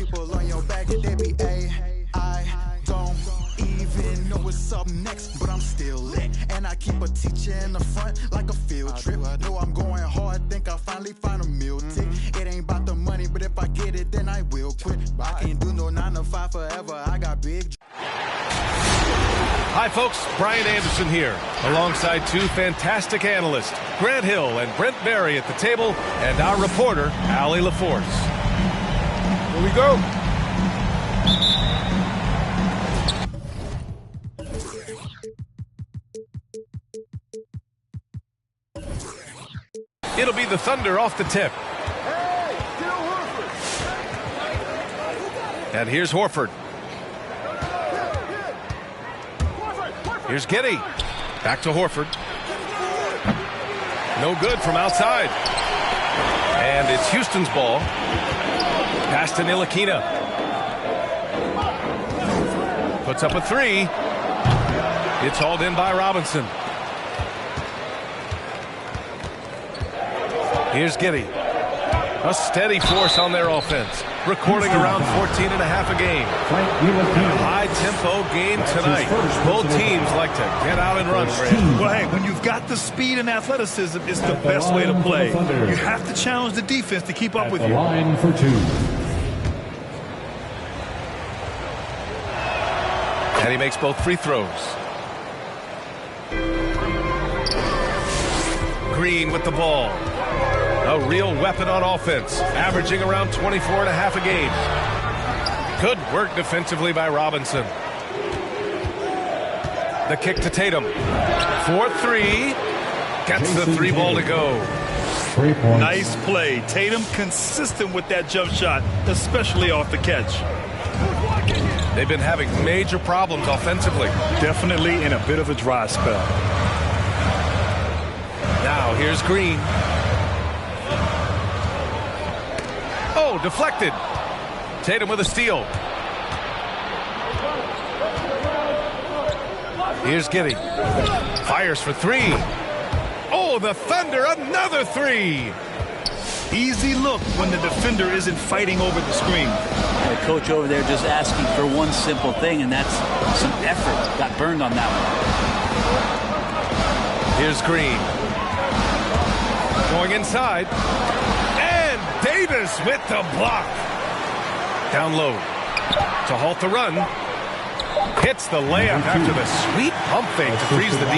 people on your back and they be I don't even know what's up next, but I'm still lit. And I keep a teacher in the front like a field trip. Know I'm going hard, think I finally find a meal tick. It ain't about the money, but if I get it, then I will quit. I can't do no 9 to 5 forever, I got big. Hi folks, Brian Anderson here, alongside two fantastic analysts, Grant Hill and Brent Berry at the table, and our reporter, Allie LaForce. Here we go. It'll be the Thunder off the tip. And here's Horford. Here's Giddey. Back to Horford. No good from outside. And it's Houston's ball. Pass to Ntilikina. Puts up a three. It's hauled in by Robinson. Here's Giddey. A steady force on their offense. Recording around 14 and a half a game. High-tempo game tonight. Both teams like to get out and run, Grant. Well, hey, when you've got the speed and athleticism, it's the best way to play. You have to challenge the defense to keep up with you. Line for two. And he makes both free throws. Green with the ball. A real weapon on offense, averaging around 24 and a half a game. Good work defensively by Robinson. The kick to Tatum. 4-3. Gets the three ball to go. Nice play. Tatum consistent with that jump shot, especially off the catch. They've been having major problems offensively. Definitely in a bit of a dry spell. Now here's Green. Oh, deflected. Tatum with a steal. Here's Giddey. Fires for three. Oh, the Thunder, another three. Easy look when the defender isn't fighting over the screen. The coach over there just asking for one simple thing, and that's some effort. Got burned on that one. Here's Green. Going inside. Davis with the block. Down low to halt the run. Hits the layup after the sweet pump fake to freeze the D.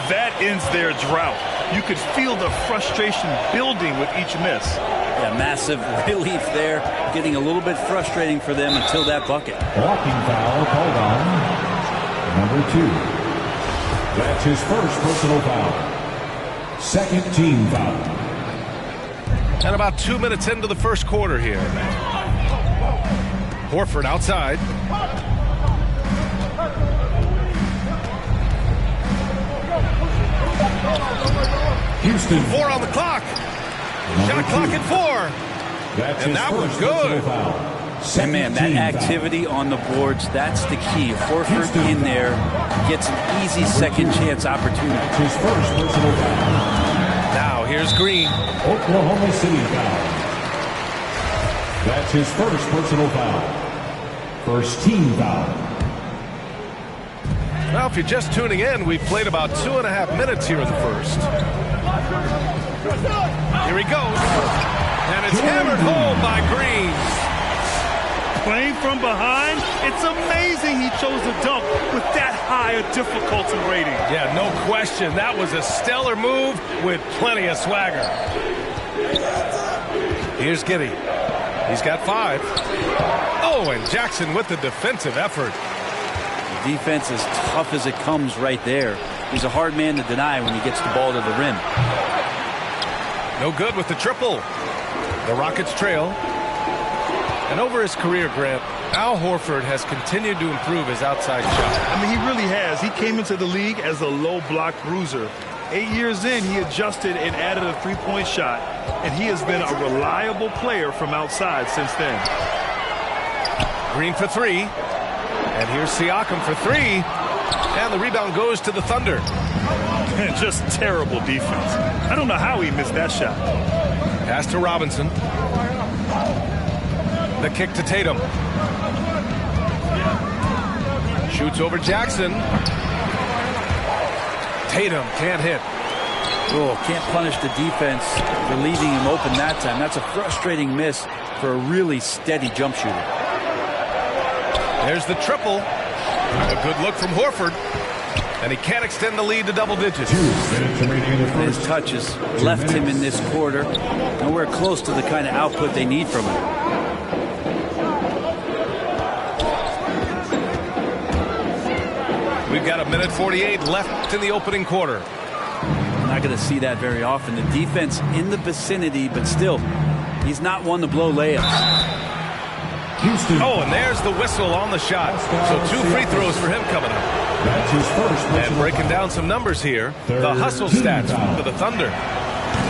That ends their drought. You could feel the frustration building with each miss. Yeah, massive relief there. Getting a little bit frustrating for them until that bucket. Walking foul called on number 2. That's his first personal foul. Second team foul. And about 2 minutes into the first quarter here. Horford outside. Houston. 4 on the clock. Shot clock at 4. And that was good. And man, that activity on the boards, that's the key. Horford in there gets an easy second chance opportunity. His first personal foul. Now here's Green. Oklahoma City foul. That's his first personal foul. First team foul. Well, if you're just tuning in, we've played about 2.5 minutes here in the first. Here he goes. And it's hammered home by Green. Playing from behind, it's amazing he chose to dunk with that high a difficulty rating. Yeah, no question. That was a stellar move with plenty of swagger. Here's Giddey. He's got 5. Oh, and Jackson with the defensive effort. The defense is tough as it comes right there. He's a hard man to deny when he gets the ball to the rim. No good with the triple. The Rockets trail. And over his career, Grant, Al Horford has continued to improve his outside shot. I mean, he really has. He came into the league as a low block bruiser. 8 years in, he adjusted and added a three-point shot, and he has been a reliable player from outside since then. Green for 3. And here's Siakam for 3. And the rebound goes to the Thunder. Just terrible defense. I don't know how he missed that shot. Pass to Robinson. The kick to Tatum. Shoots over Jackson. Tatum can't hit. Oh, can't punish the defense for leaving him open that time. That's a frustrating miss for a really steady jump shooter. There's the triple. A good look from Horford. And he can't extend the lead to double digits. 2 minutes remaining in the first. His touches left him in this quarter. Nowhere close to the kind of output they need from him. We've got 1:48 left in the opening quarter. Not going to see that very often. The defense in the vicinity, but still, he's not one to blow layups. Houston. Oh, and there's the whistle on the shot. So 2 free throws for him coming up. That's his first. And breaking down some numbers here, the hustle stats for the Thunder.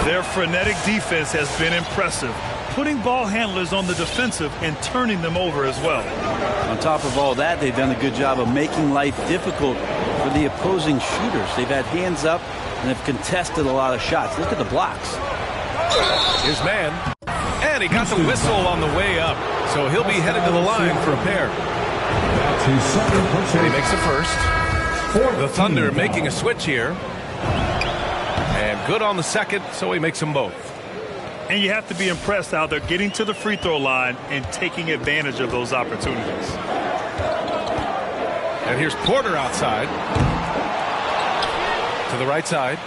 Their frenetic defense has been impressive, putting ball handlers on the defensive and turning them over as well. On top of all that, they've done a good job of making life difficult for the opposing shooters. They've had hands up and have contested a lot of shots. Look at the blocks. His man. And he got the whistle on the way up. So he'll be headed to the line for a pair. That's his second personal. And he makes the first. The Thunder making a switch here. And good on the second, so he makes them both. And you have to be impressed how they're getting to the free throw line and taking advantage of those opportunities. And here's Porter outside. To the right side.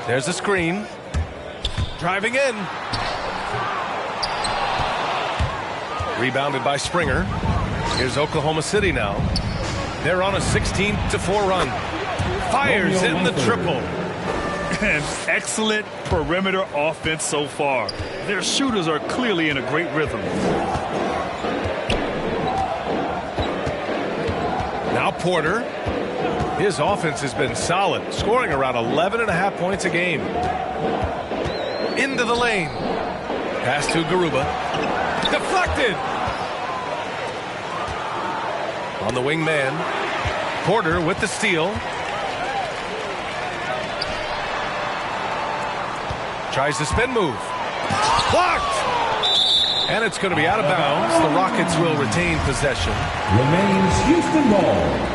There's the screen. Driving in. Rebounded by Springer. Here's Oklahoma City now. They're on a 16-4 run. Fires in the triple. An excellent perimeter offense so far. Their shooters are clearly in a great rhythm. Now Porter. His offense has been solid, scoring around 11.5 points a game. Into the lane. Pass to Garuba. Deflected. On the wing man. Porter with the steal. Tries the spin move. Blocked. And it's going to be out of bounds. The Rockets will retain possession. Remains Houston ball.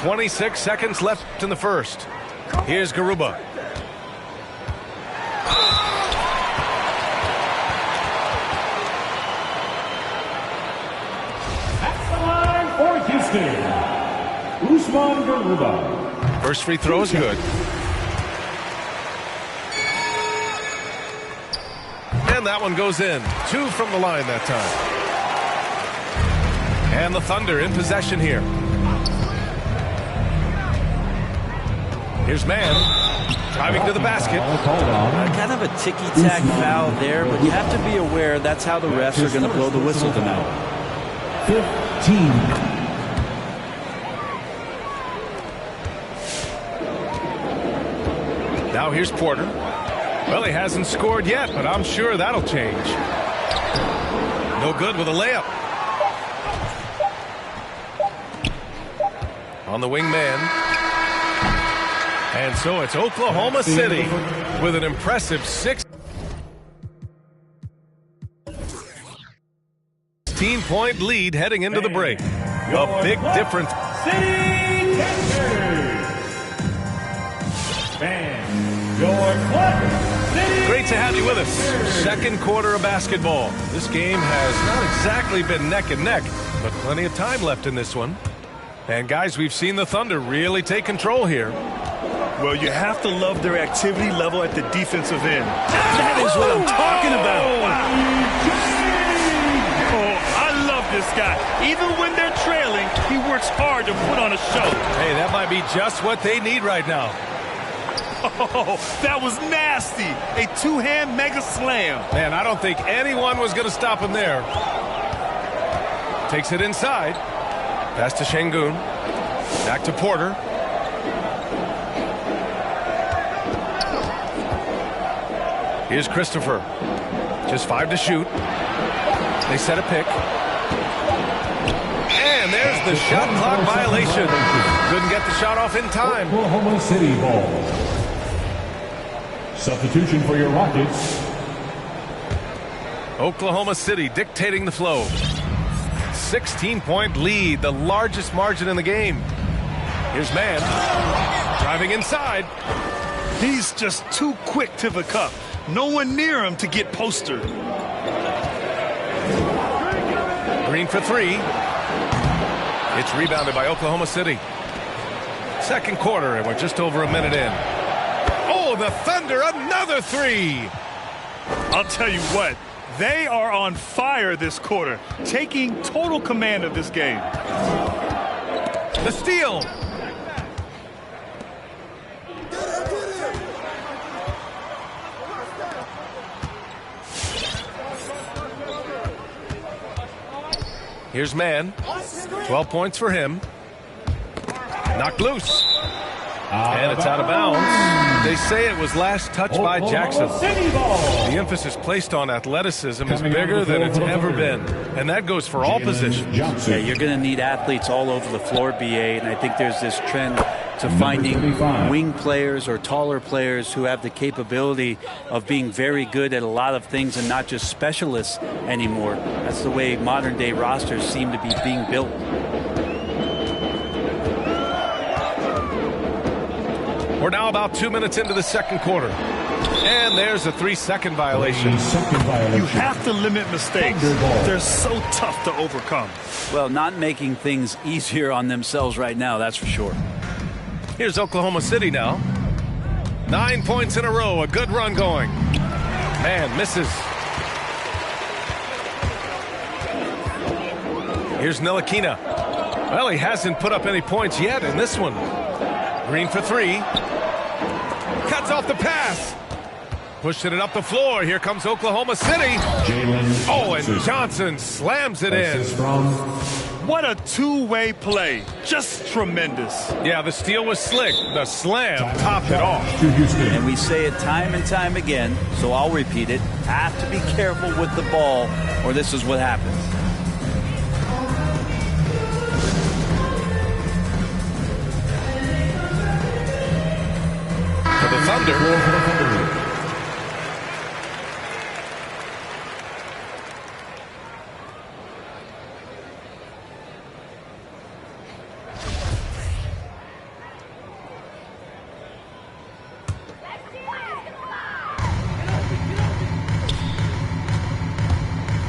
26 seconds left in the first. Here's Garuba. That's the line for Houston. Usman Garuba. First free throw is good. And that one goes in. 2 from the line that time. And the Thunder in possession here. Here's Mann. Driving to the basket. Kind of a ticky-tack foul there, but you have to be aware that's how the refs are going to blow the whistle tonight. 15. Now here's Porter. Well, he hasn't scored yet, but I'm sure that'll change. No good with a layup. On the wing man. And so it's Oklahoma City with an impressive 16-point lead heading into the break. A big difference. Great to have you with us. Second quarter of basketball. This game has not exactly been neck and neck, but plenty of time left in this one. And guys, we've seen the Thunder really take control here. Well, you have to love their activity level at the defensive end. That is what I'm talking about. Wow. Oh, I love this guy. Even when they're trailing, he works hard to put on a show. Hey, that might be just what they need right now. Oh, that was nasty. A two-hand mega slam. Man, I don't think anyone was going to stop him there. Takes it inside. Pass to Şengün. Back to Porter. Here's Christopher. Just 5 to shoot. They set a pick. And there's the shot clock violation. Couldn't get the shot off in time. Oklahoma City ball. Substitution for your Rockets. Oklahoma City dictating the flow. 16-point lead, the largest margin in the game. Here's Mann, driving inside. He's just too quick to the cup. No one near him to get postered. Green for three. It's rebounded by Oklahoma City. Second quarter, and we're just over a minute in. Oh, the Thunder, another three. I'll tell you what, they are on fire this quarter, taking total command of this game. The steal. Here's Mann. 12 points for him. Knocked loose. And it's out of bounds. They say it was last touched by Jackson. The emphasis placed on athleticism is bigger than it's ever been. And that goes for all positions. Yeah, you're going to need athletes all over the floor, BA. And I think there's this trend to finding wing players or taller players who have the capability of being very good at a lot of things and not just specialists anymore. That's the way modern day rosters seem to be being built. We're now about 2 minutes into the second quarter. And there's a 3-second violation. You have to limit mistakes. They're so tough to overcome. Well, not making things easier on themselves right now, that's for sure. Here's Oklahoma City now. 9 points in a row, a good run going. Man misses. Here's Ntilikina. Well, he hasn't put up any points yet in this one. Green for three. Cuts off the pass. Pushing it up the floor. Here comes Oklahoma City. Oh, and Johnson slams it in. What a two-way play. Just tremendous. Yeah, the steal was slick. The slam topped it off. And we say it time and time again, so I'll repeat it. Have to be careful with the ball, or this is what happens. For the Thunder.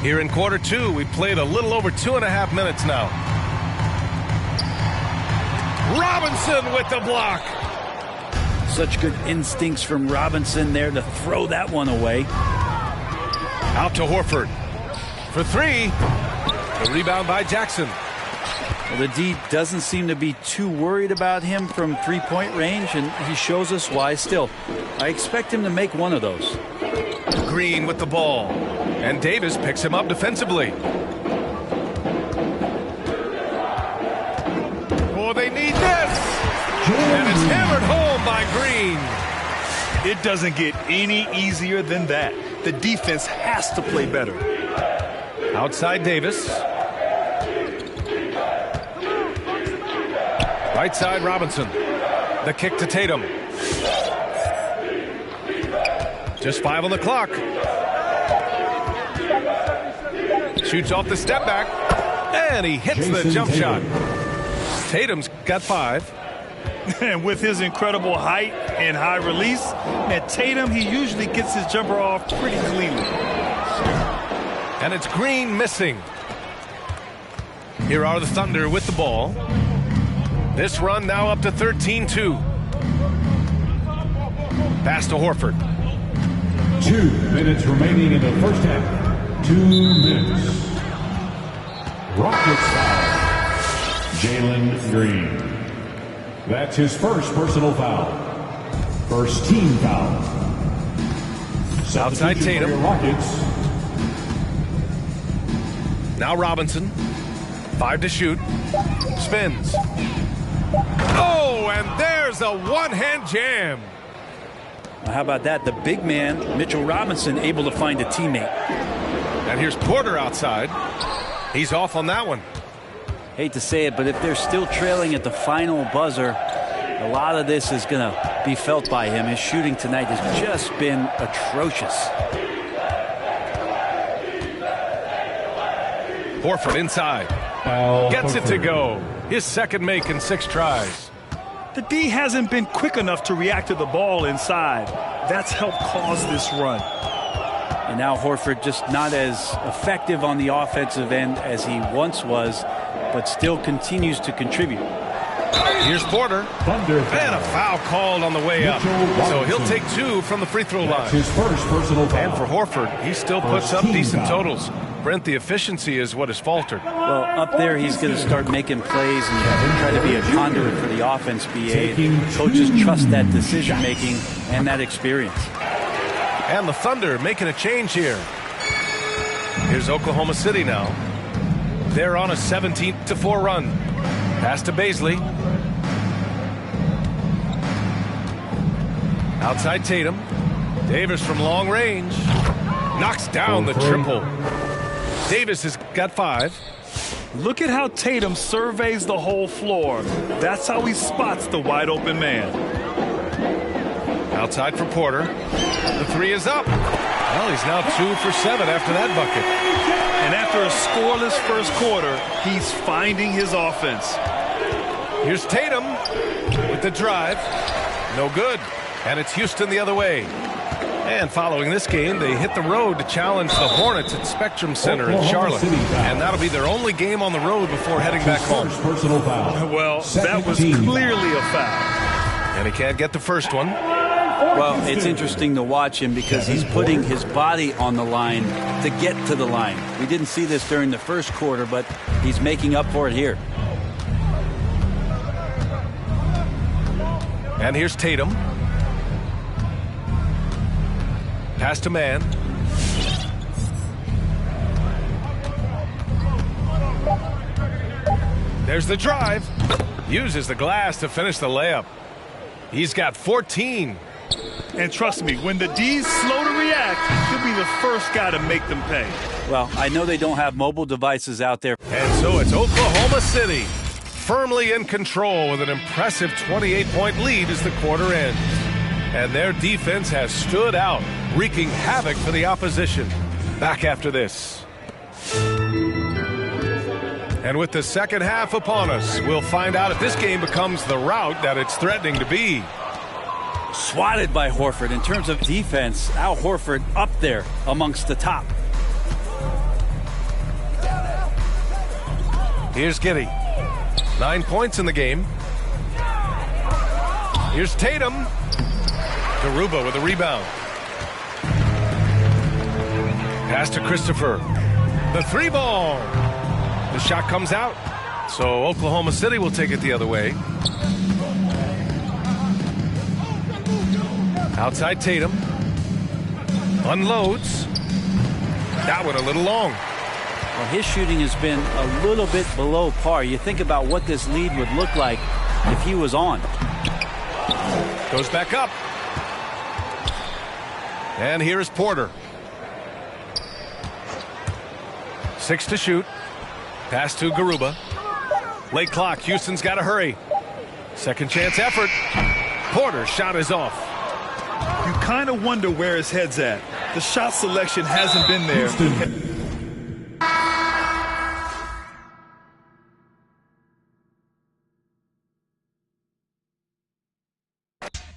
Here in quarter two, we played a little over 2.5 minutes now. Robinson with the block. Such good instincts from Robinson there to throw that one away. Out to Horford. For three. The rebound by Jackson. Well, the D doesn't seem to be too worried about him from three-point range, and he shows us why still. I expect him to make one of those. Green with the ball. And Davis picks him up defensively. Oh, they need this. And it's hammered home by Green. It doesn't get any easier than that. The defense has to play better. Outside Davis. Right side Robinson. The kick to Tatum. Just 5 on the clock. Shoots off the step back. And he hits the jump shot. Tatum's got 5. And with his incredible height and high release, at Tatum, he usually gets his jumper off pretty cleanly. And it's Green missing. Here are the Thunder with the ball. This run now up to 13-2. Pass to Horford. 2 minutes remaining in the first half. 2 minutes. Rockets foul. Jalen Green. That's his first personal foul. First team foul. Outside Tatum. Rockets. Now Robinson. 5 to shoot. Spins. Oh, and there's a one-hand jam. How about that? The big man, Mitchell Robinson, able to find a teammate. And here's Porter outside. He's off on that one. Hate to say it, but if they're still trailing at the final buzzer, A lot of this is going to be felt by him. His shooting tonight has just been atrocious. Horford inside. Gets it to go. His second make in 6 tries. The D hasn't been quick enough to react to the ball inside. That's helped cause this run. And now Horford just not as effective on the offensive end as he once was, but still continues to contribute. Here's Porter. And a foul called on the way up. So he'll take 2 from the free throw line. His first personal foul. And for Horford, he still puts up decent totals. Brent, the efficiency is what has faltered. Well, up there, he's going to start making plays and try to be a conduit for the offense, BA. Coaches trust that decision-making and that experience. And the Thunder making a change here. Here's Oklahoma City now. They're on a 17-4 run. Pass to Baisley. Outside Tatum. Davis from long range. Knocks down the triple. Davis has got 5. Look at how Tatum surveys the whole floor. That's how he spots the wide open man. Outside for Porter. The 3 is up. Well, he's now 2 for 7 after that bucket. And after a scoreless first quarter, he's finding his offense. Here's Tatum with the drive. No good. And it's Houston the other way. And following this game, they hit the road to challenge the Hornets at Spectrum Center in Charlotte. And that'll be their only game on the road before heading back home. Well, that was clearly a foul. And he can't get the first one. Well, it's interesting to watch him because he's putting his body on the line to get to the line. We didn't see this during the first quarter, but he's making up for it here. And here's Tatum. Pass to Man. There's the drive. Uses the glass to finish the layup. He's got 14. And trust me, when the D's slow to react, he'll be the first guy to make them pay. Well, I know they don't have mobile devices out there. And so it's Oklahoma City firmly in control with an impressive 28-point lead as the quarter ends. And their defense has stood out, wreaking havoc for the opposition. Back after this. And with the second half upon us, we'll find out if this game becomes the rout that it's threatening to be. Swatted by Horford. In terms of defense, Al Horford up there amongst the top. Here's Giddey. 9 points in the game. Here's Tatum. Garuba with a rebound. Pass to Christopher. The 3 ball. The shot comes out. So Oklahoma City will take it the other way. Outside Tatum. Unloads. That one a little long. Well, his shooting has been a little bit below par. You think about what this lead would look like if he was on. Goes back up. And here is Porter. 6 to shoot. Pass to Garuba. Late clock. Houston's got to hurry. Second chance effort. Porter's shot is off. You kind of wonder where his head's at. The shot selection hasn't been there.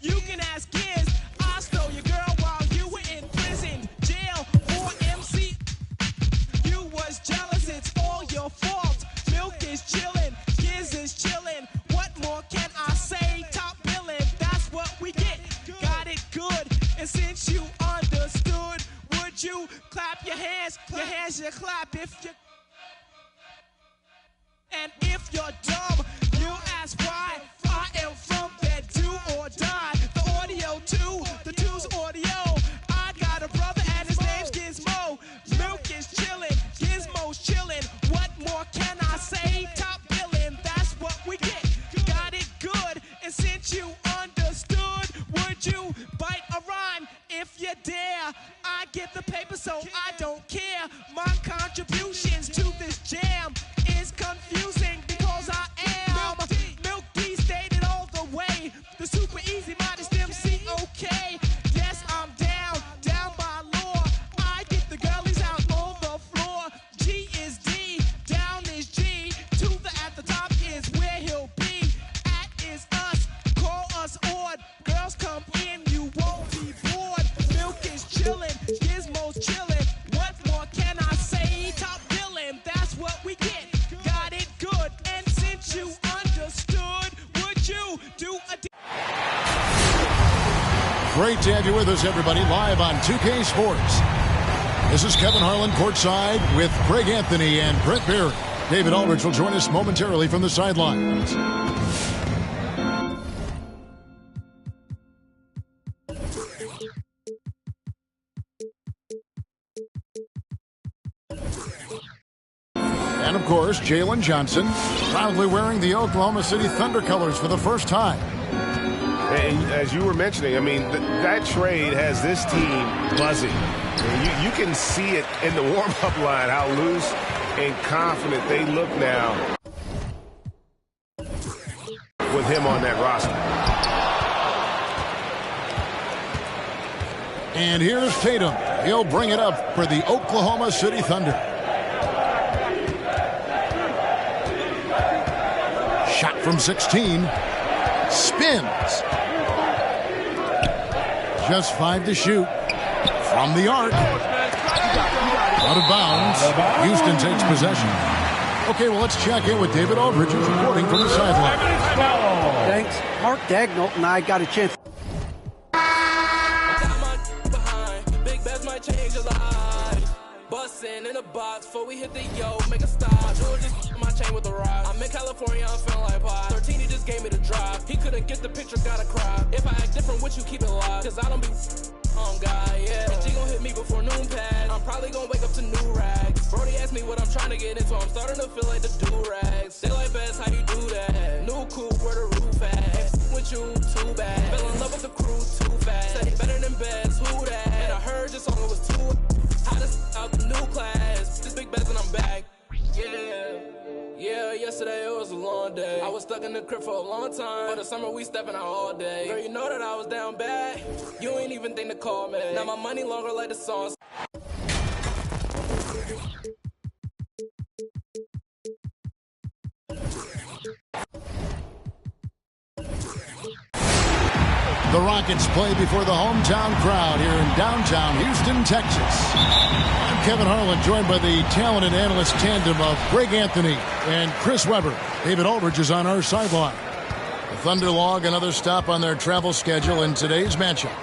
You can ask kids. I stole your girl while you were in prison, jail, or MC. You was jealous, it's all your fault. Milk is chillin', Giz is chillin'. What more can I say? Top billin', that's what we get. Got it good, and since you understood, would you clap your hands? Your hands you clap if you. And if you're dumb, you ask why. I am from that do or die. The audio too, the two's audio. I got a brother and his name's Gizmo. Milk is chillin', Gizmo's chillin'. What more can I say? Top billin', that's what we get. Got it good, and since you understood, would you bite a rhyme if you dare? I get the paper, so I don't care. My contributions to this jam is confusing because I am Milk D stated all the way. Great to have you with us, everybody, live on 2K Sports. This is Kevin Harlan courtside with Greg Anthony and Brett Barry. David Aldridge will join us momentarily from the sidelines. And, of course, Jalen Johnson, proudly wearing the Oklahoma City Thunder colors for the first time. And as you were mentioning, I mean, that trade has this team buzzing. You can see it in the warm-up line, how loose and confident they look now with him on that roster. And here's Tatum. He'll bring it up for the Oklahoma City Thunder. Shot from 16. Spins. Just 5 to shoot. From the arc. Out of bounds. Houston takes possession. Okay, well, let's check in with David Aldridge, who's reporting from the sideline. Thanks. Mark Dagnall and I got a chance. Bustin' in a box before we hit the yo, make a stop. George just my chain with the rock. I'm in California, I'm feeling like pie. 13, he just gave me the drop. He couldn't get the picture, gotta cry. If I act different, would you keep it live? Cause I don't be on guy, yeah. And she gon' hit me before noon pad. I'm probably gon' wake up to new rags. Brody asked me what I'm trying to get into. I'm starting to feel like the do-rags. They like best, how you do that? New coupe, where the roof at? With you, too bad. Fell in love with the crew, too fast. Said it better than best, who that? And I heard your song, it was too out the new class. This big bets and I'm back. Yeah, yesterday it was a long day. I was stuck in the crib for a long time. For the summer we stepping out all day. Girl, you know that I was down bad. You ain't even think to call me. Now my money longer like the songs. The Rockets play before the hometown crowd here in downtown Houston, Texas. I'm Kevin Harlan, joined by the talented analyst tandem of Greg Anthony and Chris Webber. David Aldridge is on our sideline. The Thunder log another stop on their travel schedule in today's matchup.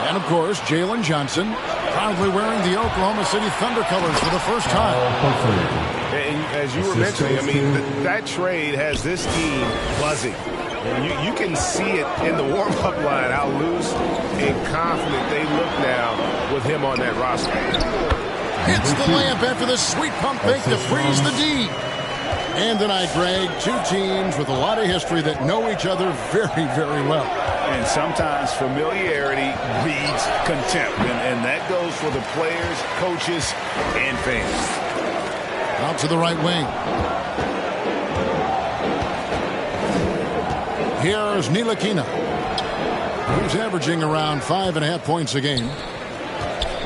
And, of course, Jalen Johnson, proudly wearing the Oklahoma City Thunder colors for the first time. And as you were mentioning, I mean, that trade has this team buzzing. You can see it in the warm-up line, how loose and confident they look now with him on that roster. Hits the layup after the sweet pump fake to freeze the D. And tonight, Greg, two teams with a lot of history that know each other very, very well. And sometimes familiarity breeds contempt. And that goes for the players, coaches, and fans. Out to the right wing. Here's Ntilikina, who's averaging around 5.5 points a game.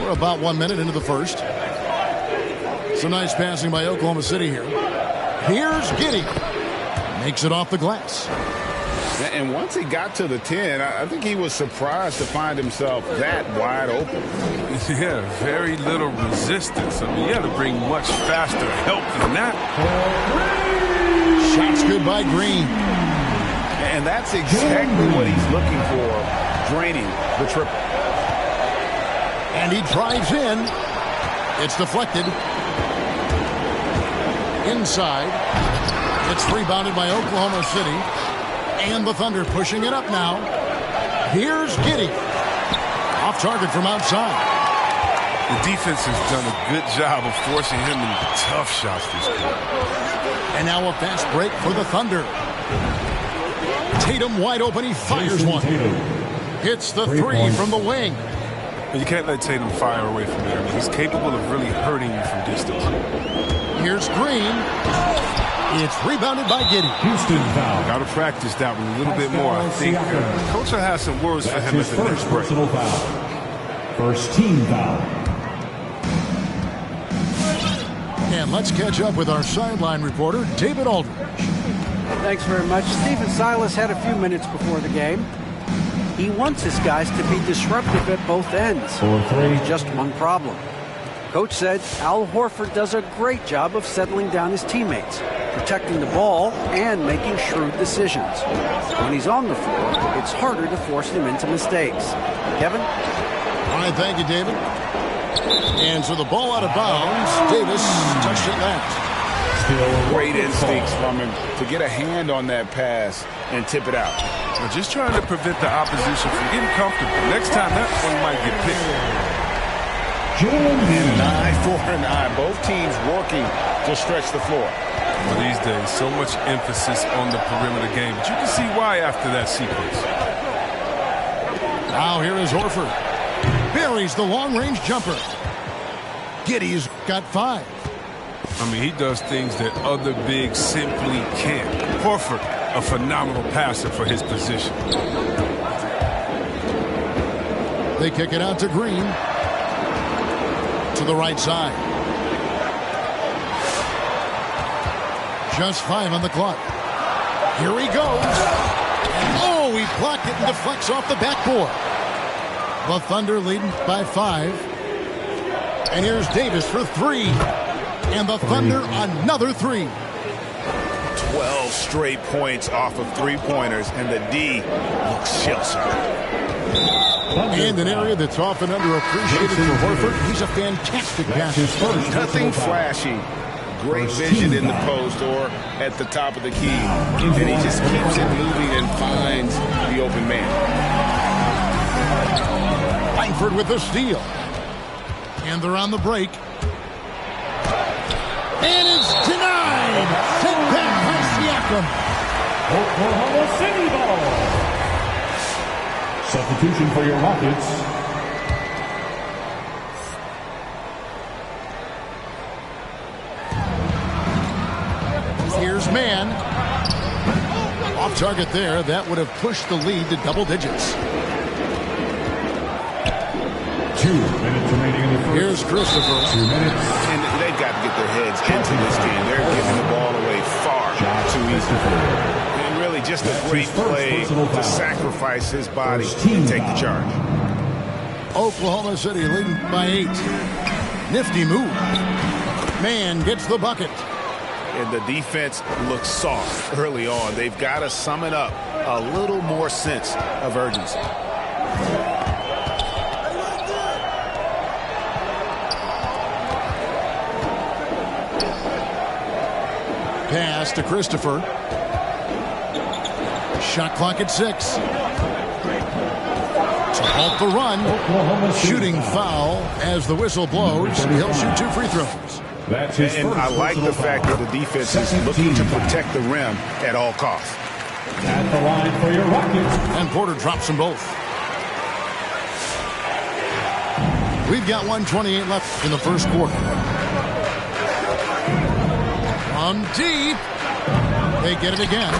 We're about 1 minute into the first. Some nice passing by Oklahoma City here. Here's Giddey. Makes it off the glass. And once he got to the 10, I think he was surprised to find himself that wide open. Yeah, very little resistance. I mean, you had to bring much faster help than that. Shots good by Green. And that's exactly what he's looking for, draining the triple. And he drives in. It's deflected. Inside. It's rebounded by Oklahoma City. And the Thunder pushing it up now. Here's Giddey. Off target from outside. The defense has done a good job of forcing him into tough shots this quarter. And now a fast break for the Thunder. Tatum wide open, he fires one. Hits the three from the wing. You can't let Tatum fire away from there. I mean, he's capable of really hurting you from distance. Here's Green. It's rebounded by Giddey. Houston foul. Got to practice that one a little bit more. I think coach will have some words for him at the next break. Personal foul. First team foul. And let's catch up with our sideline reporter, David Aldridge. Thanks very much. Stephen Silas had a few minutes before the game. He wants his guys to be disruptive at both ends. Just one problem. Coach said Al Horford does a great job of settling down his teammates, protecting the ball and making shrewd decisions. When he's on the floor, it's harder to force him into mistakes. Kevin? All right, thank you, David. And so the ball out of bounds. Davis touched it last. Great instincts from him to get a hand on that pass and tip it out. We're just trying to prevent the opposition from getting comfortable. Next time, that one might get picked. 9-4-9. Both teams working to stretch the floor. Well, these days, so much emphasis on the perimeter game, but you can see why after that sequence. Now here is Horford. Buries the long-range jumper. Giddey's got 5. I mean, he does things that other bigs simply can't. Horford, a phenomenal passer for his position. They kick it out to Green. To the right side. Just 5 on the clock. Here he goes. Oh, he blocked it and deflects off the backboard. The Thunder leading by 5. And here's Davis for 3. And the Thunder another 3. 12 straight points off of three-pointers, and the D looks shell-shocked. And an area that's often underappreciated for Horford. He's a fantastic passer. Nothing flashy. Great vision in the post or at the top of the key. And he just keeps it moving and finds the open man. Langford with the steal. And they're on the break. And it's denied. Take back by Siakam. Oklahoma City ball. Substitution for your Rockets. Here's Mann. Off target there. That would have pushed the lead to double digits. 2 minutes remaining in the first. Here's Christopher. 2 minutes. And they've got to get their heads into this game. They're giving the ball away far too easily. And really just a great play to sacrifice his body and take the charge. Oklahoma City leading by 8. Nifty move. Mann gets the bucket. And the defense looks soft early on. They've got to sum it up. A little more sense of urgency. Pass to Christopher. Shot clock at 6. To halt the run. Shooting foul as the whistle blows. He'll shoot 2 free throws. And I like the fact that the defense is looking to protect the rim at all costs. At the line for your Rockets. And Porter drops them both. We've got 1:28 left in the first quarter. From deep. They get it again.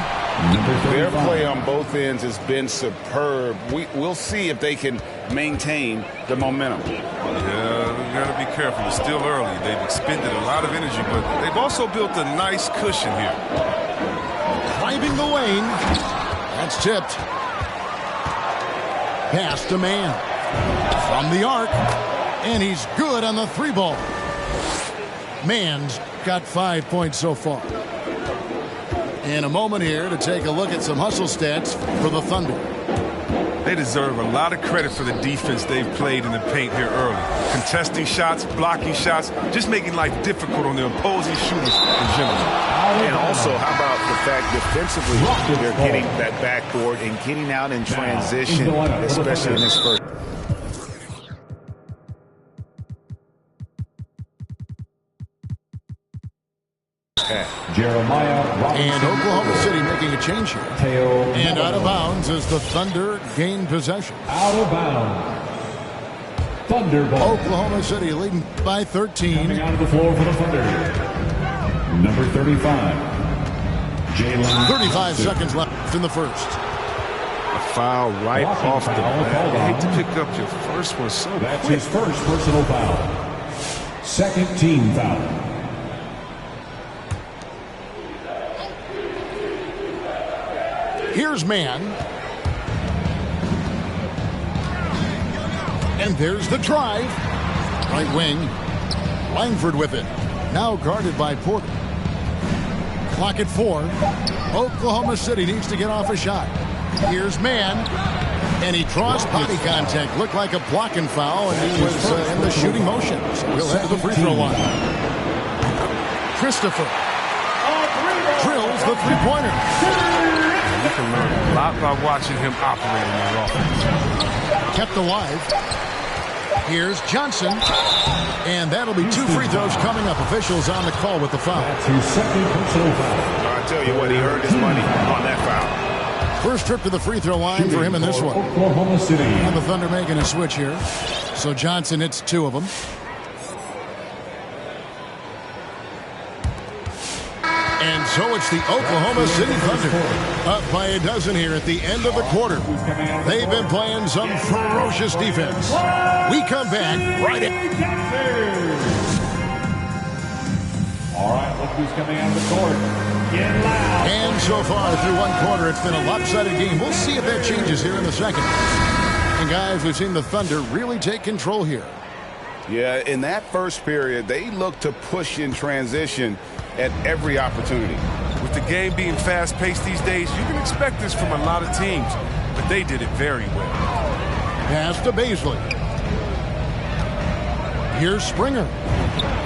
Their play on both ends has been superb. We'll see if they can maintain the momentum. Yeah, we got to be careful. It's still early. They've expended a lot of energy, but they've also built a nice cushion here. Driving the lane. That's tipped. Pass to Mann. From the arc. And he's good on the 3 ball. Mann's got 5 points so far. And a moment here to take a look at some hustle stats for the Thunder. They deserve a lot of credit for the defense they've played in the paint here early. Contesting shots, blocking shots, just making life difficult on the opposing shooters in general. And also, how about the fact defensively they're getting that backboard and getting out in transition, especially in this first. And Oklahoma City making a change here. And out of bounds as the Thunder gain possession. Out of bounds. Thunder ball. Oklahoma City leading by 13. Coming out of the floor for the Thunder. Number 35. Jalen. 35 seconds left in the first. A foul right off the bat. I hate to pick up your first one so That's quick. his first personal foul. Second team foul. Here's Mann. And there's the drive. Right wing. Langford with it. Now guarded by Porter. Clock at 4. Oklahoma City needs to get off a shot. Here's Mann. And he draws body contact. Looked like a blocking foul, and he was in the shooting motion. So we'll head to the free throw line. Christopher drills the three-pointer. You can learn a lot by watching him operate in the offense. Kept alive. Here's Johnson. And that'll be 2 free throws coming up. Officials on the call with the foul. That's his second personal foul. I tell you what, he earned his money on that foul. First trip to the free throw line for him in this one. Oklahoma City. And the Thunder making a switch here. So Johnson hits 2 of them. And so it's the Oklahoma City Thunder up by a dozen here at the end of the quarter. They've been playing some ferocious defense. We come back right in. All right, look who's coming out of the court. Get loud. And so far through one quarter, it's been a lopsided game. We'll see if that changes here in the second. And guys, we've seen the Thunder really take control here. Yeah, in that first period, they looked to push in transition at every opportunity. With the game being fast-paced these days, you can expect this from a lot of teams, but they did it very well. Pass to Baisley. Here's Springer.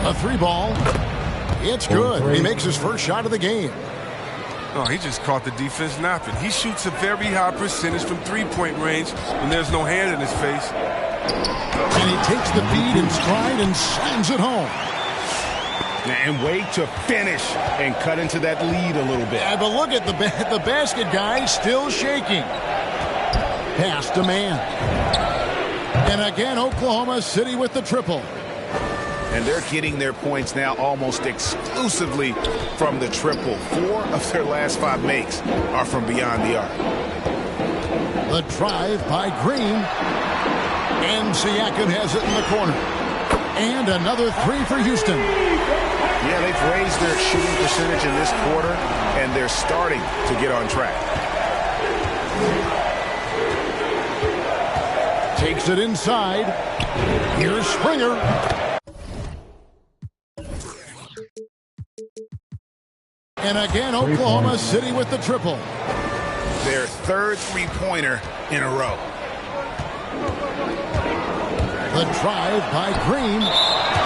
A 3-ball. It's good. He makes his first shot of the game. Oh, he just caught the defense napping. He shoots a very high percentage from three-point range when there's no hand in his face. And he takes the feed in stride and slams it home. And wait to finish and cut into that lead a little bit. Yeah, but look at the basket guy still shaking. Pass to Mann. And again, Oklahoma City with the triple. And they're getting their points now almost exclusively from the triple. 4 of their last 5 makes are from beyond the arc. The drive by Green. And Siakam has it in the corner. And another 3 for Houston. Yeah, they've raised their shooting percentage in this quarter, and they're starting to get on track. Takes it inside. Here's Springer. And again, Oklahoma City with the triple. Their 3rd three-pointer in a row. The drive by Green.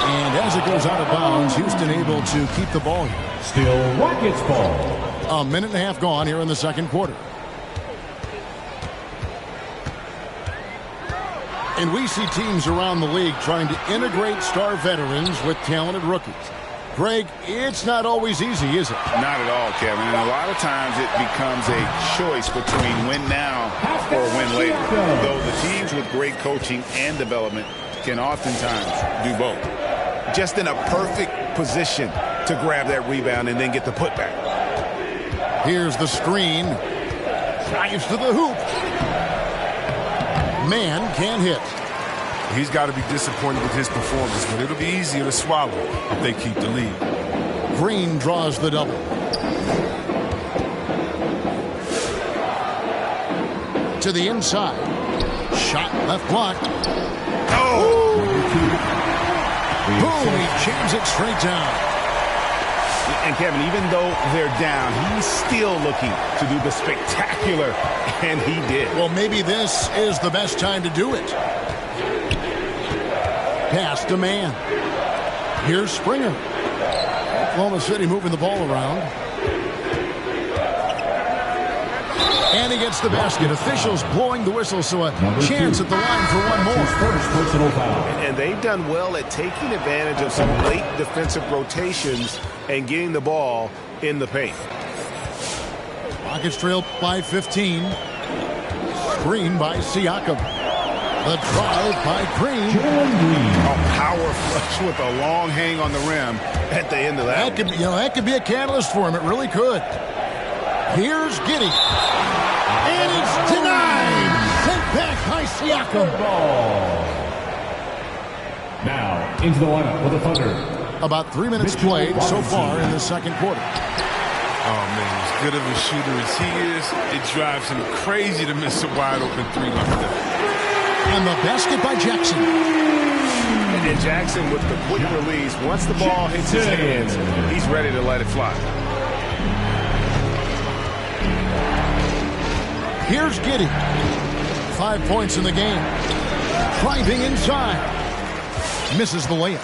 And as it goes out of bounds, Houston able to keep the ball here. Still Rockets ball. A minute and a half gone here in the second quarter. And we see teams around the league trying to integrate star veterans with talented rookies. Greg, it's not always easy, is it? Not at all, Kevin. And a lot of times it becomes a choice between win now or win later. Though the teams with great coaching and development can oftentimes do both. Just in a perfect position to grab that rebound and then get the putback. Here's the screen. Drives to the hoop. Mann can't hit. He's got to be disappointed with his performance, but it'll be easier to swallow if they keep the lead. Green draws the double. To the inside. Shot left block. Oh! Boom, he jams it straight down. And Kevin, even though they're down, he's still looking to do the spectacular, and he did. Well, maybe this is the best time to do it. Pass to Mann. Here's Springer. Oklahoma City moving the ball around. And he gets the basket. Officials blowing the whistle, so a chance at the line for one more. First personal foul. And they've done well at taking advantage of some late defensive rotations and getting the ball in the paint. Rockets trail by 15. Screen by Siakam. The drive by Green. A power flush with a long hang on the rim at the end of that. That could be a catalyst for him. It really could. Here's Giddey. And it's denied. Sent back by Siakam. Now into the lineup for the Thunder. About 3 minutes played so far in the second quarter. Oh, man, as good of a shooter as he is, it drives him crazy to miss a wide-open 3 like that. And the basket by Jackson. And Jackson with the quick release. Once the ball hits his hands, he's ready to let it fly. Here's Giddey. 5 points in the game. Driving inside. Misses the layup.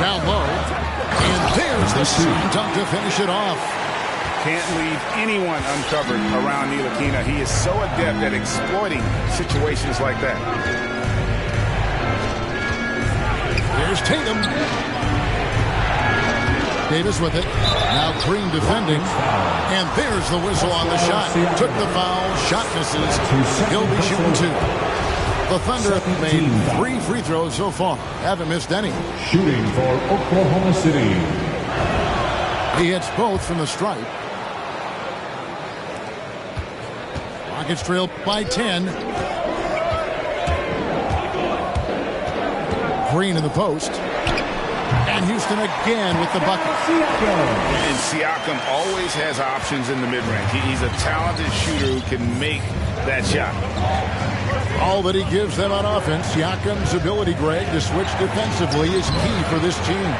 Down low. And there's the slam dunk to finish it off. Can't leave anyone uncovered around Ntilikina. He is so adept at exploiting situations like that. Here's Tatum. Davis with it. Now Green defending. And there's the whistle on the shot. Took the foul. Shot misses. He'll be shooting 2. The Thunder have made 3 free throws so far. Haven't missed any. Shooting for Oklahoma City. He hits both from the stripe. Rockets trail by 10. Green in the post. And Houston again with the bucket. And Siakam always has options in the mid-range. He's a talented shooter who can make that shot. All that he gives them on offense, Siakam's ability, Greg, to switch defensively is key for this team.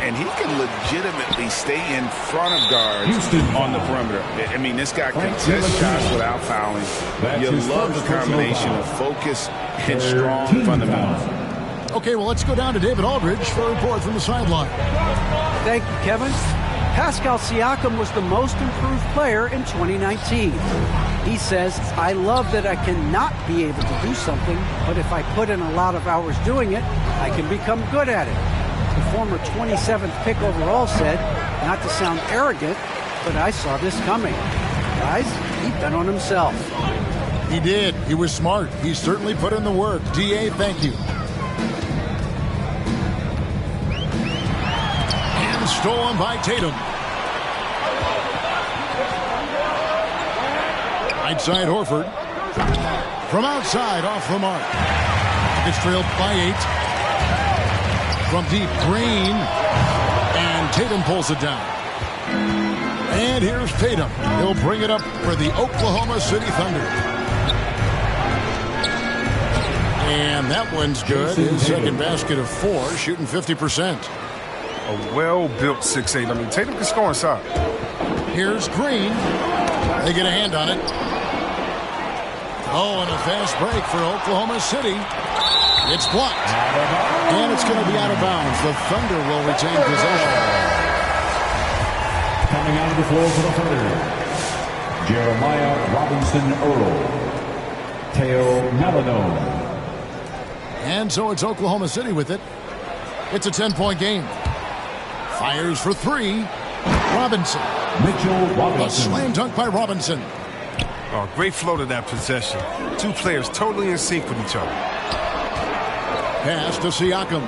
And he can legitimately stay in front of guards on the perimeter. I mean, this guy can test shots without fouling. You love the combination of focus and strong fundamentals. Okay, well, let's go down to David Aldridge for a report from the sideline. Thank you, Kevin. Pascal Siakam was the most improved player in 2019. He says, I love that I cannot be able to do something, but if I put in a lot of hours doing it, I can become good at it. The former 27th pick overall said, not to sound arrogant, but I saw this coming. Guys, he bet on himself. He did. He was smart. He certainly put in the work. D.A., thank you. And stolen by Tatum. Right side Horford. From outside, off the mark. It's trailed by 8. From deep, Green. And Tatum pulls it down. And here's Tatum. He'll bring it up for the Oklahoma City Thunder. And that one's good. His second basket of 4, shooting 50%. A well-built 6'8". I mean, Tatum can score inside. Here's Green. They get a hand on it. Oh, and a fast break for Oklahoma City. It's blocked. And it's going to be out of bounds. The Thunder will retain possession. Coming out of the floor for the Thunder, Jeremiah Robinson Earl. Teo Maladone. And so it's Oklahoma City with it. It's a 10-point game. Fires for 3. Robinson. Mitchell Robinson. A slam dunk by Robinson. Oh, great flow to that possession. 2 players totally in sync with each other. Pass to Siakam.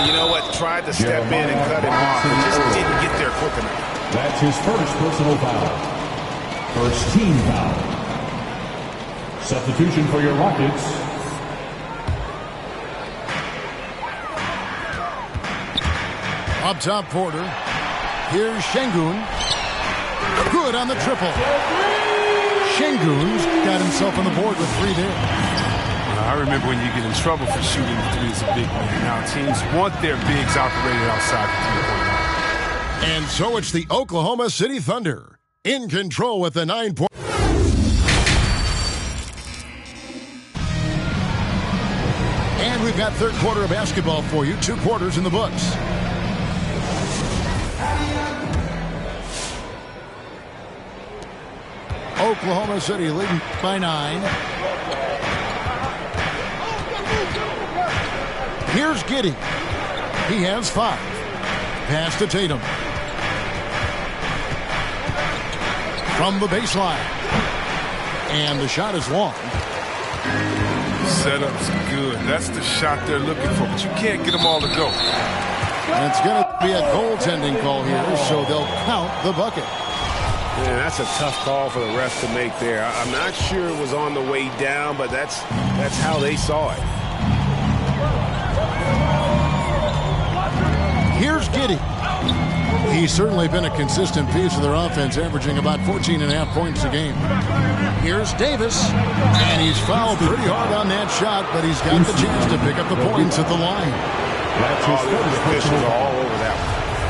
You know what? Tried to step in and cut him off, but just didn't get there quick enough. That's his first personal foul. First team foul. Substitution for your Rockets. Up top, Porter. Here's Şengün. Good on the triple. Şengün's got himself on the board with 3 there. I remember when you get in trouble for shooting 3 as a big man. Now teams want their bigs operated outside the 3-point line. And so it's the Oklahoma City Thunder in control with the 9-point. And we've got third quarter of basketball for you. 2 quarters in the books. Oklahoma City leading by 9. Here's Giddey. He has 5. Pass to Tatum. From the baseline. And the shot is long. Setup's good. That's the shot they're looking for, but you can't get them all to go. And it's going to be a goaltending call here, so they'll count the bucket. Yeah, that's a tough call for the refs to make there. I'm not sure it was on the way down, but that's how they saw it. Here's Giddey. He's certainly been a consistent piece of their offense, averaging about 14.5 points a game. Here's Davis, and he's fouled pretty hard on that shot, but he's got the chance to pick up the points at the line. The officials are all over that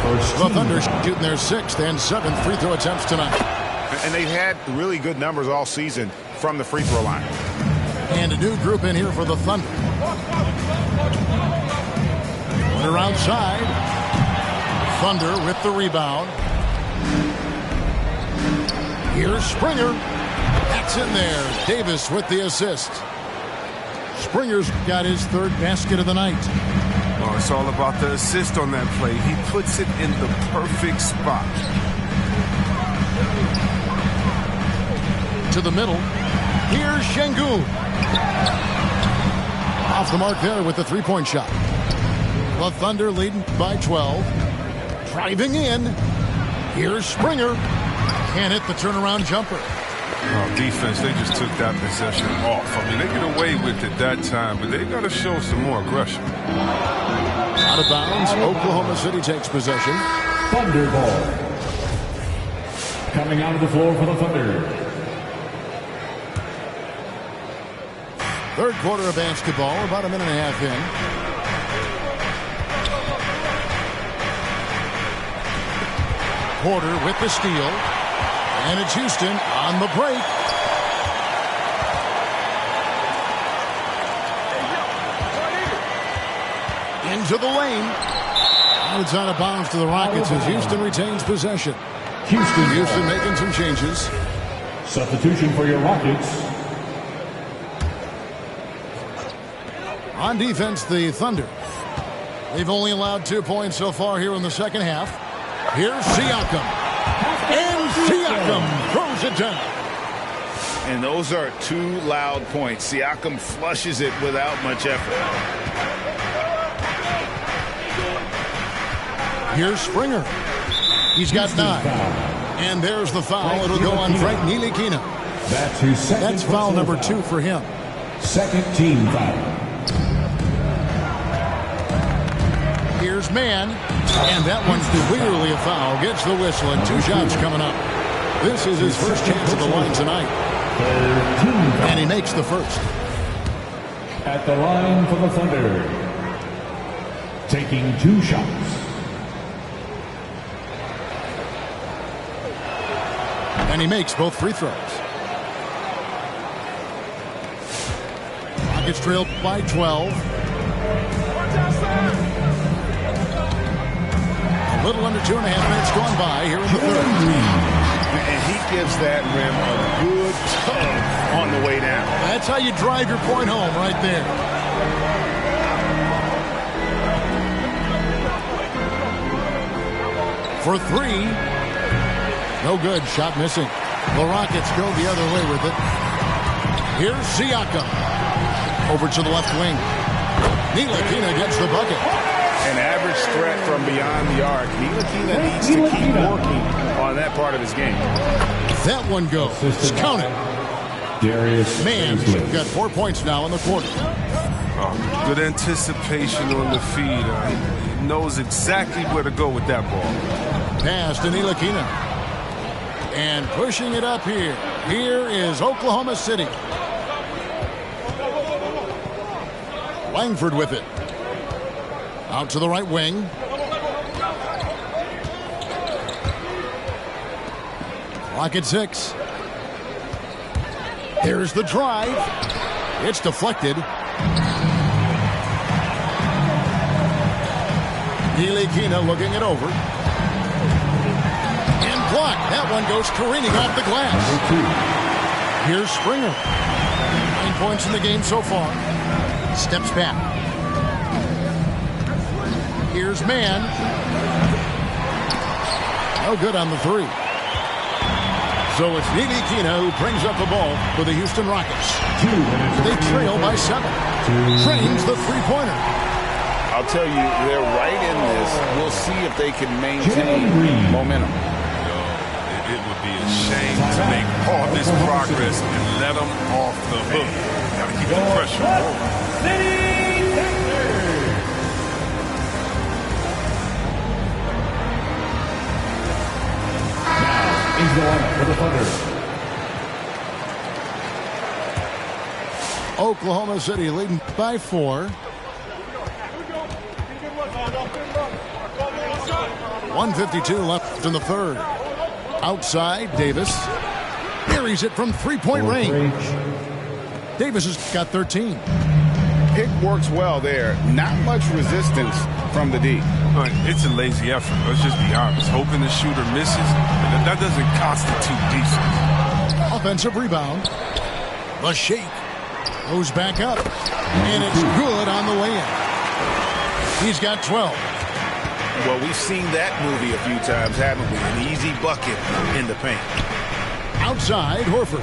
one. The Thunder shooting their 6th and 7th free throw attempts tonight. And they've had really good numbers all season from the free throw line. And a new group in here for the Thunder. They're outside. Thunder with the rebound. Here's Springer. That's in there. Davis with the assist. Springer's got his 3rd basket of the night. Oh, it's all about the assist on that play. He puts it in the perfect spot. To the middle. Here's Şengün. Off the mark there with the 3-point shot. The Thunder leading by 12. Driving in. Here's Springer. Can't hit the turnaround jumper. Oh, defense, they just took that possession off. I mean, they get away with it that time, but they got to show some more aggression. Out of bounds. Oklahoma City takes possession. Thunder ball. Coming out of the floor for the Thunder. 3rd quarter of basketball, about a minute and a half in. Porter with the steal. And it's Houston on the break. Into the lane. Now it's out of bounds to the Rockets as Houston retains possession. Houston making some changes. Substitution for your Rockets. On defense, the Thunder. They've only allowed 2 points so far here in the second half. Here's Siakam. And Siakam throws it down. And those are 2 loud points. Siakam flushes it without much effort. Here's Springer. He's got 9. And there's the foul. It'll go on Frank Ntilikina. That's his second. That's foul number 2 for him. 2nd team foul. Here's Mann, and that one's clearly a foul. Gets the whistle, and 2 shots coming up. This is his first chance at the line tonight. And he makes the first. At the line for the Thunder. Taking 2 shots. And he makes both free throws. Rockets trailed by 12. A little under 2.5 minutes gone by here in the 3rd. And he gives that rim a good tug on the way down. That's how you drive your point home right there. For 3. No good. Shot missing. The Rockets go the other way with it. Here's Siakam. Over to the left wing. Ntilikina gets the bucket. An average threat from beyond the arc. Ntilikina needs to keep working on that part of his game. That one goes. Count it. Darius Mann got 4 points now in the quarter. Oh, good anticipation on the feed. He knows exactly where to go with that ball. Pass to Ntilikina. And pushing it up here. Here is Oklahoma City. Langford with it. Out to the right wing. Clock at 6. Here's the drive. It's deflected. Ntilikina looking it over. And blocked. That one goes careening off the glass. Here's Springer. 9 points in the game so far. Steps back. Here's Mann. No good on the 3. So it's Ntilikina who brings up the ball for the Houston Rockets. They trail by 7. Trains the 3-pointer. I'll tell you, they're right in this. We'll see if they can maintain momentum. It would be a shame to make all this progress and let them off the hook. Got to keep the pressure on. is the lineup for the Thunder. Oklahoma City leading by 4. 1:52 left in the third. Outside, Davis buries it from three-point range. Davis has got 13. Pick works well there. Not much resistance from the D. It's a lazy effort. Let's just be honest. Hoping the shooter misses, that doesn't constitute defense. Offensive rebound. The shake goes back up, and it's good on the way in. He's got 12. Well, we've seen that movie a few times, haven't we? An easy bucket in the paint. Outside, Horford.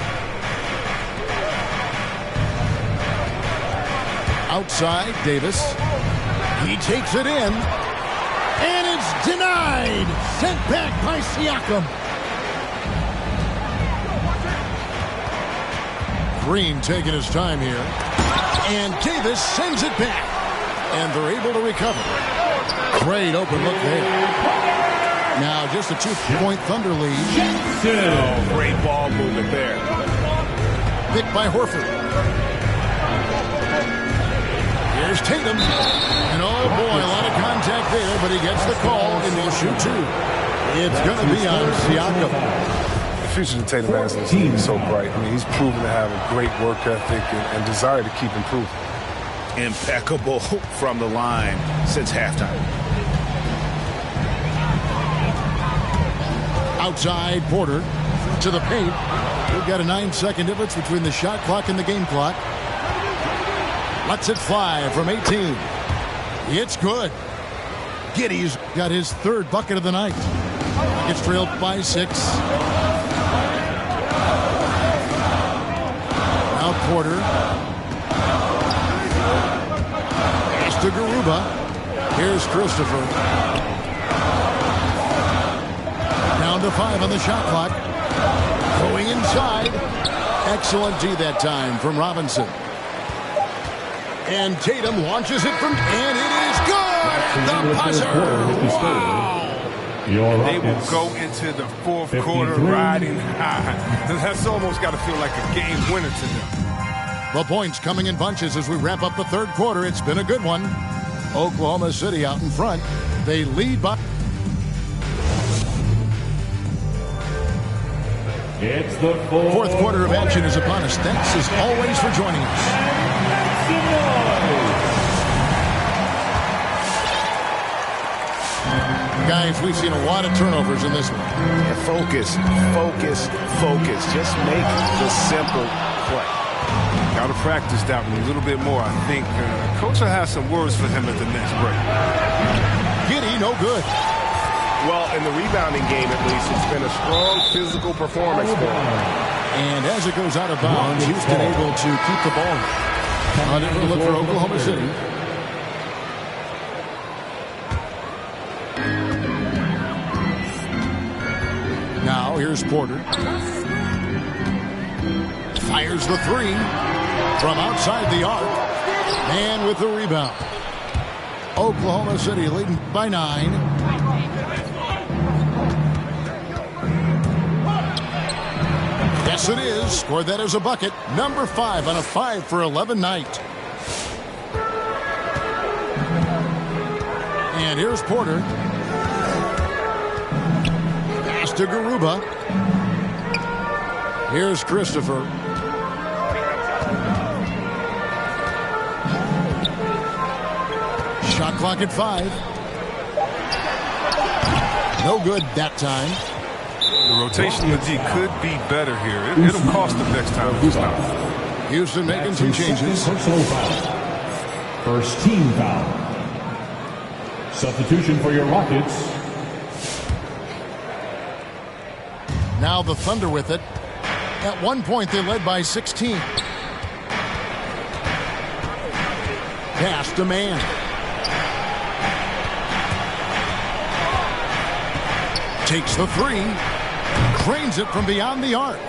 Outside, Davis. He takes it in. And it's denied. Sent back by Siakam. Green taking his time here. And Davis sends it back. And they're able to recover. Great open look there. Now just a 2-point Thunder lead. Oh, great ball movement there. Picked by Horford. Here's Tatum. And oh boy, a lot of contact there, but he gets the call and will shoot 2. It's going to be on Siakam. The future of Tatum as this team is so bright. I mean, he's proven to have a great work ethic and desire to keep improving. Impeccable from the line since halftime. Outside, Porter to the paint. We've got a 9-second difference between the shot clock and the game clock. Lets it fly from 18. It's good. Giddey's got his 3rd bucket of the night. It's trailed by 6. Now Porter. Pass to Garuba. Here's Christopher. Down to 5 on the shot clock. Going inside. Excellent D that time from Robinson. And Tatum launches it from, and it is good! The buzzer! Wow! They will go into the 4th quarter riding high. That's almost got to feel like a game winner to them. The points coming in bunches as we wrap up the 3rd quarter. It's been a good one. Oklahoma City out in front. They lead by... It's the 4th quarter of action is upon us. Thanks as always for joining us. Guys, we've seen a lot of turnovers in this one. Focus, focus, focus. Just make the simple play. Got to practice that one a little bit more. I think Coach will have some words for him at the next break. Giddey, no good. Well, in the rebounding game, at least, it's been a strong physical performance for him. And as it goes out of bounds, Houston able to keep the ball. On it to look for Oklahoma City. Now here's Porter. Fires the 3 from outside the arc. And with the rebound. Oklahoma City leading by 9. Yes, it is. Scored that as a bucket. Number 5 on a 5 for 11 night. And here's Porter. Pass to Garuba. Here's Christopher. Shot clock at 5. No good that time. The rotation of the D could be better here. It'll cost them next time. Houston making some changes. First team foul. Substitution for your Rockets. Now the Thunder with it. At one point they led by 16. Pass to Man. Takes the 3. Drains it from beyond the arc.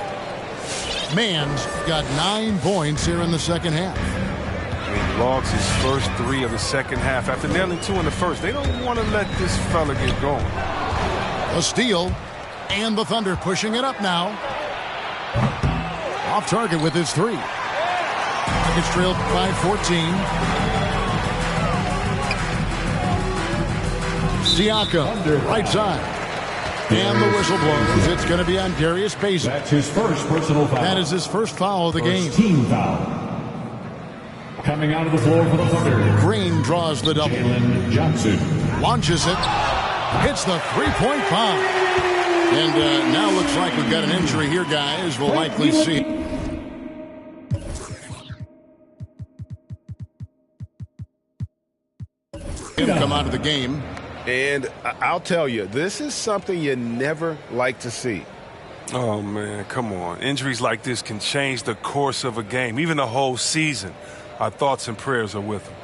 Man's got 9 points here in the second half. He logs his first 3 of the second half after nailing 2 in the first. They don't want to let this fella get going. A steal. And the Thunder pushing it up now. Off target with his three. It's trailed 5-14. Siakam, right side. And the whistle blows. It's going to be on Darius Bazin. That's his first personal foul. That is his first foul of the game. Team foul. Coming out of the floor for the Thunder. Green draws the double. Jalen Johnson. Launches it. Hits the three-point bomb. And now looks like we've got an injury here, guys. We'll likely see him come out of the game. And I'll tell you, this is something you never like to see. Oh, man, come on. Injuries like this can change the course of a game, even the whole season. Our thoughts and prayers are with him.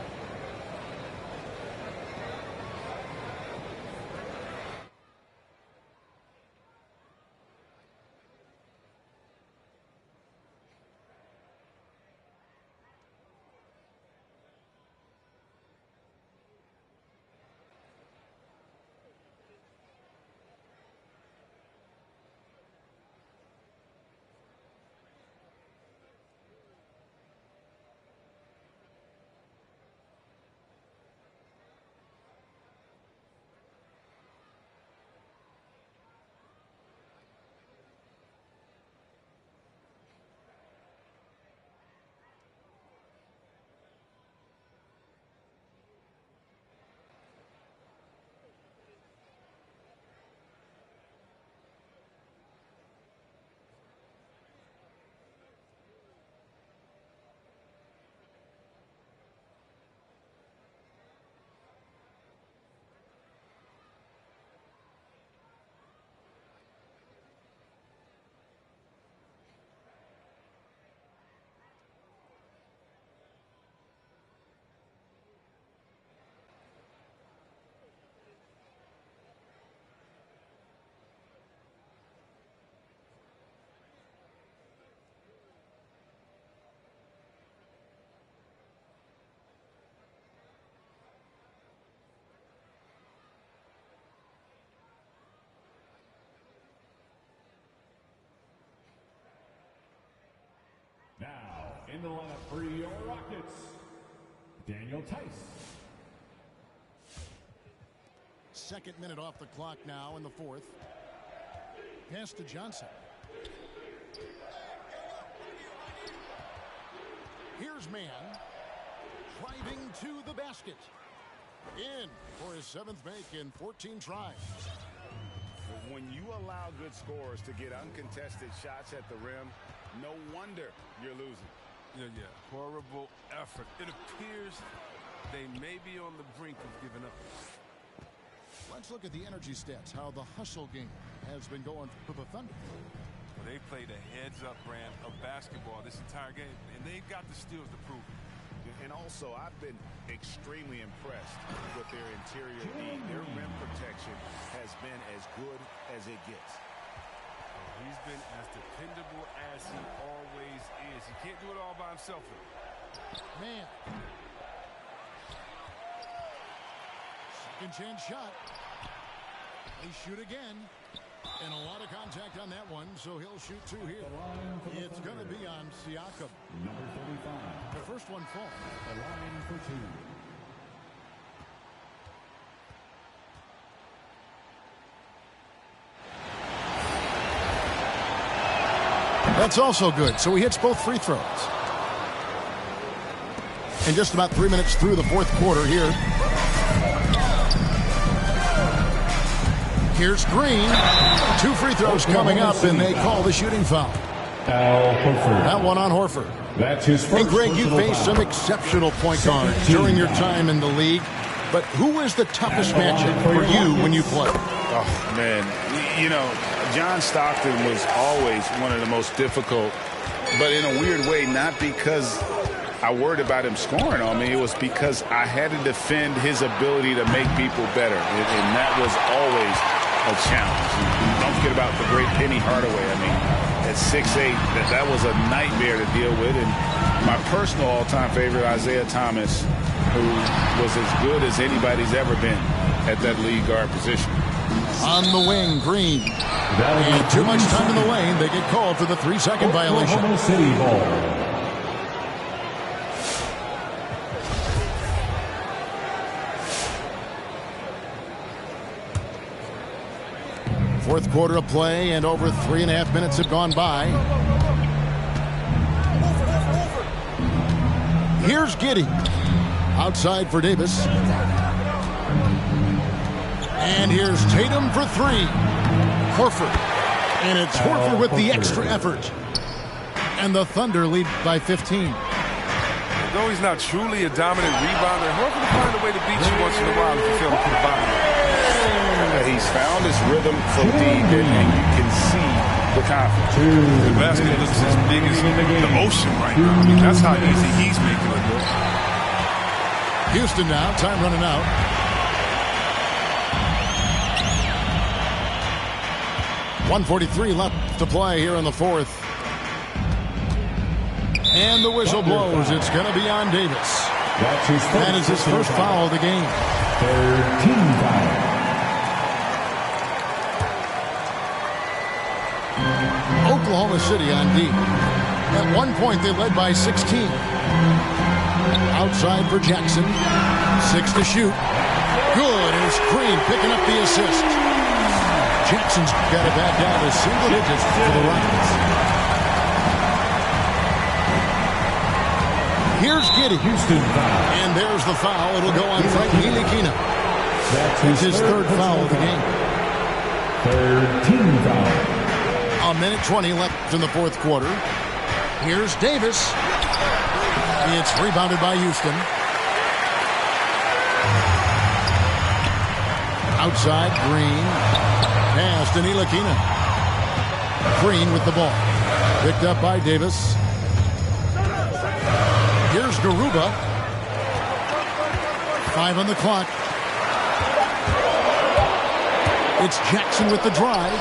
Now, in the lineup for your Rockets, Daniel Tice. Second minute off the clock now in the fourth. Pass to Johnson. Here's Mann. Driving to the basket. In for his seventh make in 14 tries. When you allow good scorers to get uncontested shots at the rim, no wonder you're losing. Yeah. Horrible effort. It appears they may be on the brink of giving up. Let's look at the energy stats, how the hustle game has been going for the Thunder. Well, they played a heads-up brand of basketball this entire game, and they've got the steals to prove it. And also, I've been extremely impressed with their interior D. Their rim protection has been as good as it gets. He's been as dependable as he always is. He can't do it all by himself. Man. Second chance shot. They shoot again. And a lot of contact on that one, so he'll shoot two here. It's going to be on Siakam. Number 35. The first one falls. The line for two. That's also good. So he hits both free throws. And just about 3 minutes through the fourth quarter here. Here's Green. Two free throws coming up, and they call the shooting foul. That one on Horford. That's his first. And Greg, you faced some exceptional point guards during your time in the league. But who was the toughest matchup for you when you played? Oh, man. You know, John Stockton was always one of the most difficult, but in a weird way, not because I worried about him scoring on me. It was because I had to defend his ability to make people better, and that was always a challenge. And don't forget about the great Penny Hardaway. I mean, at 6'8", that was a nightmare to deal with. And my personal all-time favorite, Isaiah Thomas, who was as good as anybody's ever been at that lead guard position. On the wing, Green. And too much time in the lane. They get called for the 3-second violation. Oklahoma City ball. Fourth quarter of play, and over 3.5 minutes have gone by. Here's Giddey. Outside for Davis. And here's Tatum for 3. Horford. And it's Horford with the extra effort. And the Thunder lead by 15. Though he's not truly a dominant rebounder, Horford will find a way to beat you once in a while if you fail to put a body on. He's found his rhythm so deep, and you can see the confidence. The basket looks as big as the ocean right now. I mean, that's how easy he's making it look. Houston now, time running out. .143 left to play here in the fourth. And the whistle blows. It's going to be on Davis. That is his first foul of the game. 13 foul. Oklahoma City on D. At one point, they led by 16. Outside for Jackson. 6 to shoot. Good. Here's Green picking up the assist. Jackson's got it back down to single digits for the Rockets. Here's Giddey. Houston foul. And there's the foul. It'll go on Frank Ntilikina. That's his third foul of the game. 13 foul. A minute 20 left in the fourth quarter. Here's Davis. It's rebounded by Houston. Outside, Green. Pass to Ntilikina. Green with the ball. Picked up by Davis. Here's Garuba. 5 on the clock. It's Jackson with the drive.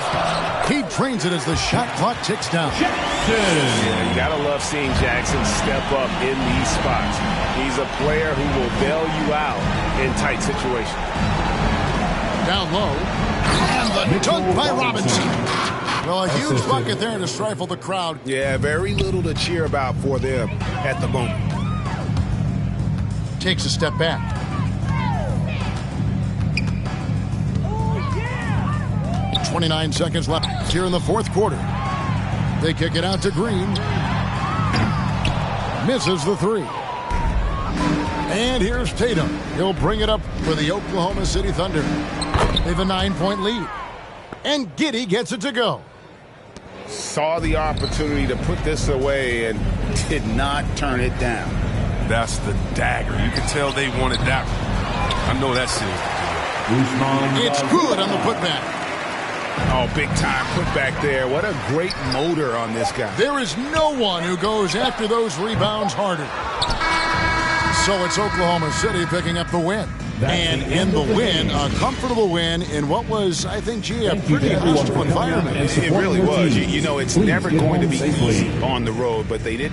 He trains it as the shot clock ticks down. Yeah, you gotta love seeing Jackson step up in these spots. He's a player who will bail you out in tight situations. Down low. And the dunk by Robinson. Well, a huge bucket there to stifle the crowd. Yeah, very little to cheer about for them at the moment. Takes a step back. 29 seconds left here in the fourth quarter. They kick it out to Green. Misses the 3. And here's Tatum. He'll bring it up for the Oklahoma City Thunder. They have a 9-point lead. And Giddey gets it to go. Saw the opportunity to put this away and did not turn it down. That's the dagger. You can tell they wanted that one. I know that seals the deal. It's good on the putback. Oh, big time putback there. What a great motor on this guy. There is no one who goes after those rebounds harder. So it's Oklahoma City picking up the win. And in the win, a comfortable win in what was, I think, a pretty hostile environment. It really was. You know, it's never going to be easy on the road, but they did